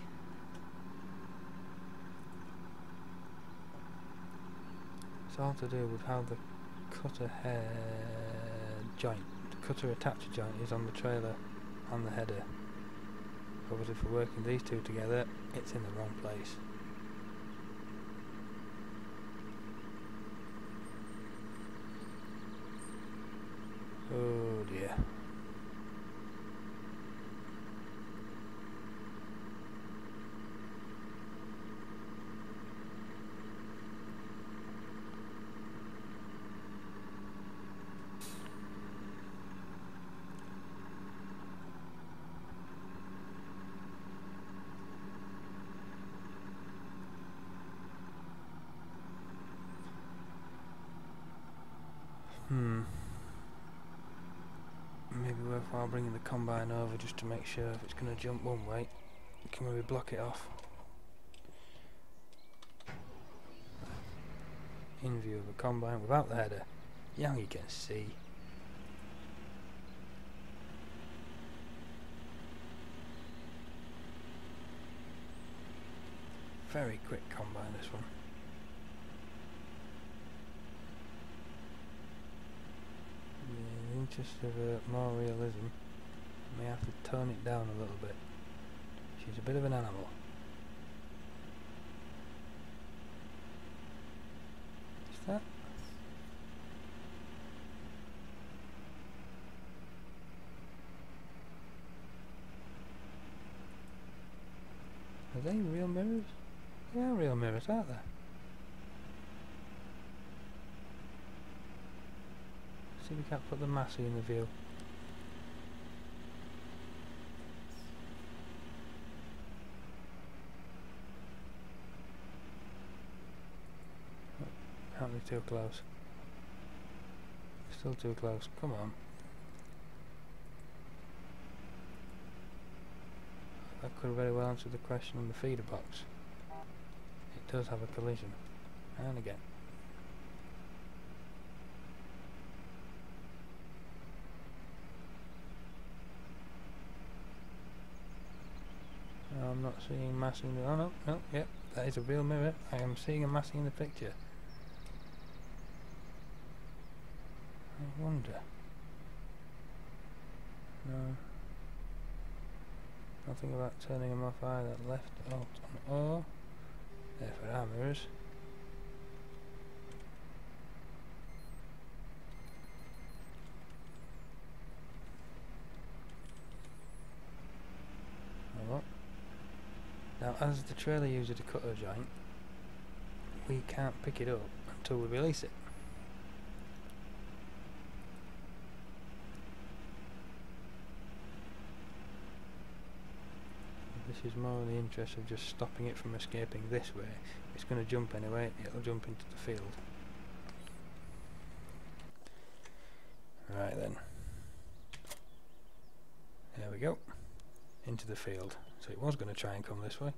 S1: It's all to do with how the cutter head joint, the cutter attacher joint, is on the trailer on the header. Obviously, if we're working these two together, it's in the wrong place. Oh dear. Maybe worthwhile bringing the combine over just to make sure if it's going to jump one way, can we block it off? In view of a combine without the header. Yeah, you can see. Very quick combine, this one. In the interest of more realism, I may have to tone it down a little bit. She's a bit of an animal. Is that? Are they real mirrors? They are real mirrors, aren't they? See if we can't put the Massey in the view. Oh, can't be too close. Still too close. Come on. That could very well answer the question on the feeder box. It does have a collision. And again. I'm not seeing Massey in the... Oh no, no, yep, that is a real mirror. I am seeing a Massey in the picture. I wonder... No. Nothing about turning them off either. Left, Alt, on O. There for our mirrors. somewhat. Now, as the trailer uses a cutter joint, we can't pick it up until we release it. This is more in the interest of just stopping it from escaping this way. It's going to jump anyway, it'll jump into the field. Right then. There we go. Into the field. So it was going to try and come this way.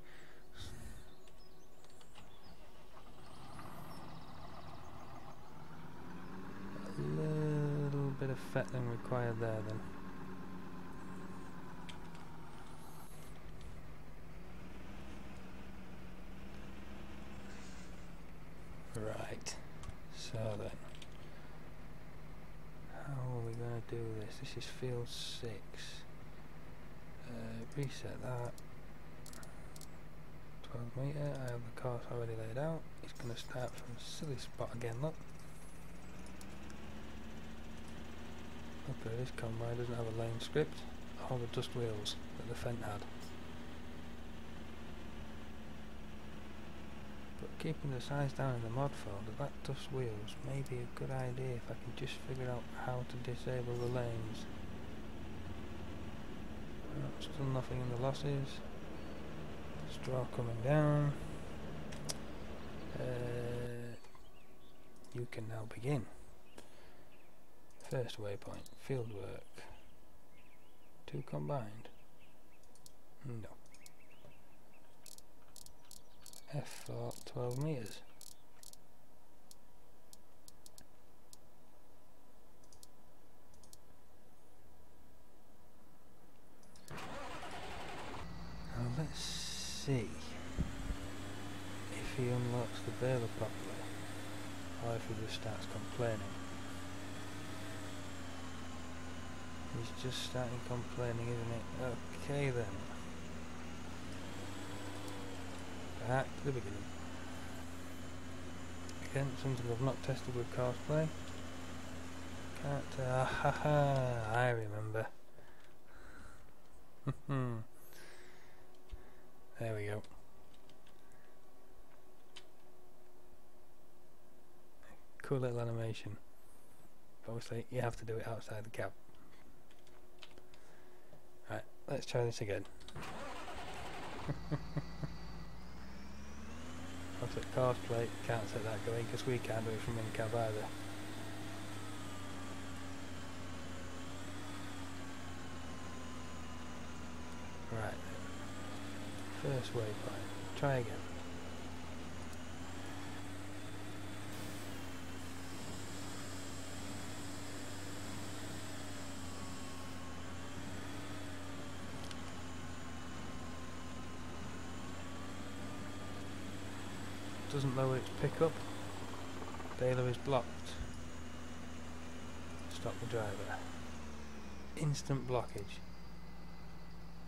S1: A little bit of fettling required there then. Right, so then, how are we going to do this? This is field 6. Reset that. 12 metre, I have the course already laid out. It's going to start from a silly spot again, look. Okay, this convoy doesn't have a lane script. All the dust wheels that the Fent had. But keeping the size down in the mod folder, that dust wheels may be a good idea if I can just figure out how to disable the lanes. Still nothing in the losses. Straw coming down. You can now begin. First waypoint, field work. 2 combined. No. F for 12 metres. Now let's see if he unlocks the baler properly, or if he just starts complaining. He's just starting complaining, isn't it? Okay then. Back to the beginning. Again, something I've not tested with cosplay. Can't, haha, I remember. There we go. Cool little animation. But obviously, you have to do it outside the cab. Right, let's try this again. Obviously, cosplay can't set that going because we can't do it from in cab either. Right. First waypoint. Try again. Doesn't lower its pickup. Baler is blocked. Stop the driver. Instant blockage.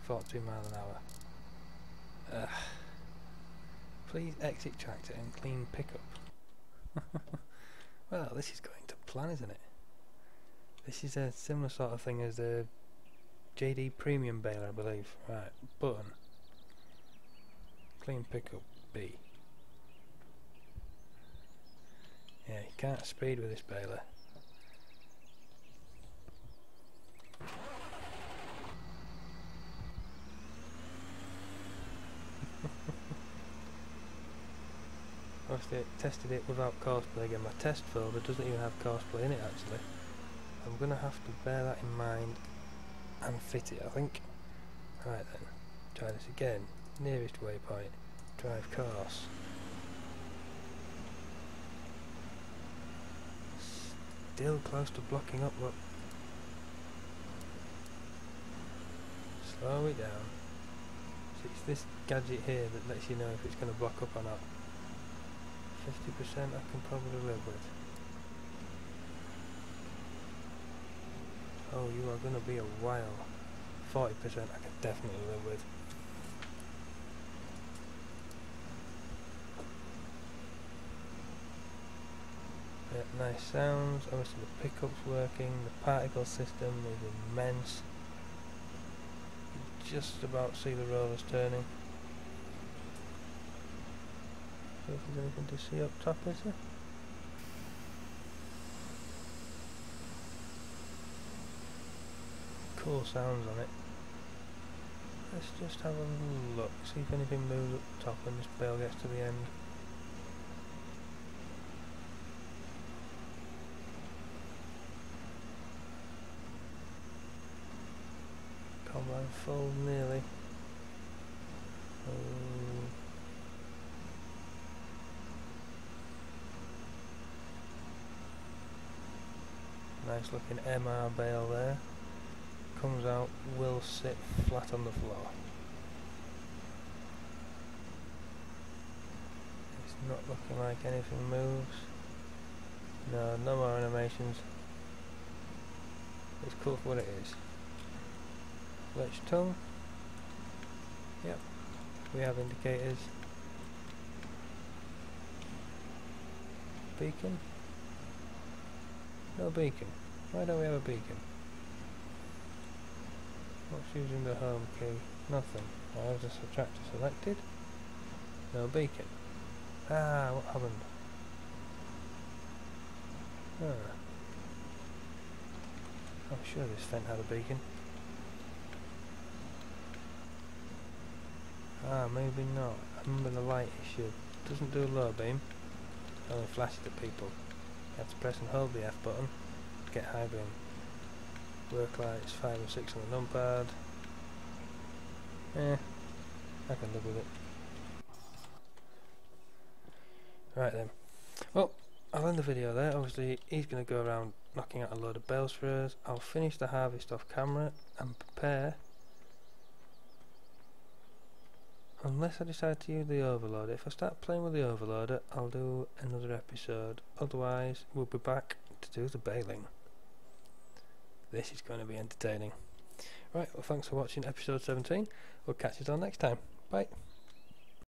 S1: 42 miles an hour. Please exit tractor and clean pickup. Well, this is going to plan, isn't it? This is a similar sort of thing as the JD Premium baler, I believe. Right, button. Clean pickup, B. Yeah, you can't speed with this baler. Obviously I tested it without cosplay again. My test folder doesn't even have cosplay in it actually. I'm going to have to bear that in mind and fit it, I think. Right then, try this again. Nearest waypoint, drive course. Still close to blocking up, look. Slow it down. So it's this gadget here that lets you know if it's going to block up or not. 50% I can probably live with. Oh, you are going to be a while. 40% I can definitely live with. Yeah, nice sounds. Obviously the pickup's working. The particle system is immense. just about see the rollers turning. See if there's anything to see up top, is there? Cool sounds on it. Let's just have a little look, see if anything moves up top when this bale gets to the end. Combine full nearly. Nice looking MR bale there. Comes out, will sit flat on the floor. It's not looking like anything moves. No, no more animations. It's cool for what it is. Fletched tongue. Yep, we have indicators. Beacon. No beacon. Why don't we have a beacon? What's using the home key? Nothing. I have the subtractor selected. No beacon. Ah, what happened? Ah. I'm sure this vent had a beacon. Ah, maybe not. I remember the light issue. Doesn't do a low beam. Only flashes at people. You have to press and hold the F button to get high beam. Work lights 5 and 6 on the numpad. I can live with it. Right then. Well, I'll end the video there. Obviously he's going to go around knocking out a load of bales for us. I'll finish the harvest off camera and prepare. Unless I decide to use the overloader. If I start playing with the overloader, I'll do another episode. Otherwise, we'll be back to do the baling. This is going to be entertaining. Right, well, thanks for watching episode 17. We'll catch you all next time. Bye.